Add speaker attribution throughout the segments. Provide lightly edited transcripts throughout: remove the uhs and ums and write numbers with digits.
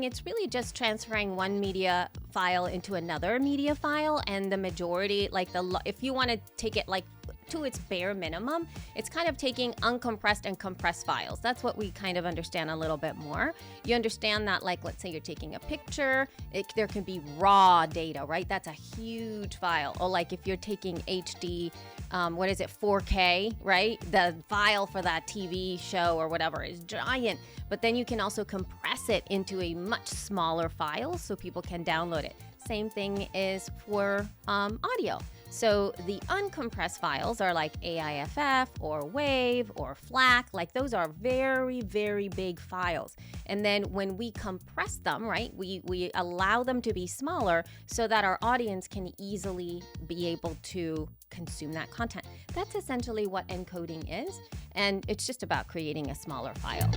Speaker 1: encoding, it's really just transferring one media file into another media file, and the majority, like if you want to take it like to its bare minimum, it's kind of taking uncompressed and compressed files. That's what we kind of understand a little bit more. You understand that, like, let's say you're taking a picture, there can be raw data, right? That's a huge file. Or like if you're taking HD, 4K, right? The file for that TV show or whatever is giant, but then you can also compress it into a much smaller file so people can download it. Same thing is for audio. So the uncompressed files are like AIFF or WAV or FLAC, like those are very, very big files. And then when we compress them, right, we allow them to be smaller so that our audience can easily be able to consume that content. That's essentially what encoding is, and it's just about creating a smaller file.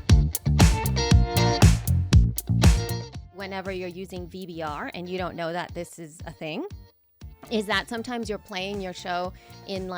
Speaker 1: Whenever you're using VBR and you don't know that this is a thing, is that sometimes you're playing your show in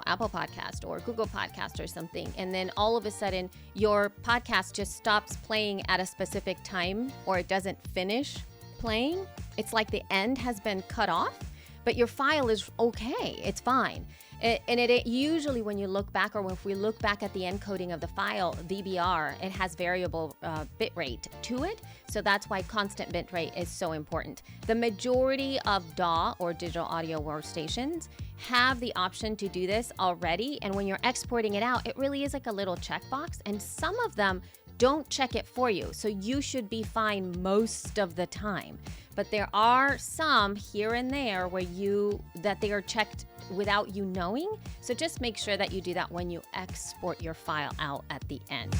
Speaker 1: Apple Podcast or Google Podcast or something, and then all of a sudden your podcast just stops playing at a specific time, or it doesn't finish playing. It's like the end has been cut off, but your file is okay, it's fine. It usually, when you look back, or if we look back at the encoding of the file, VBR, it has variable bitrate to it. So that's why constant bitrate is so important. The majority of DAW or digital audio workstations have the option to do this already. And when you're exporting it out, it really is like a little checkbox. And some of them don't check it for you. So you should be fine most of the time. But there are some here and there where they are checked without you knowing. So just make sure that you do that when you export your file out at the end.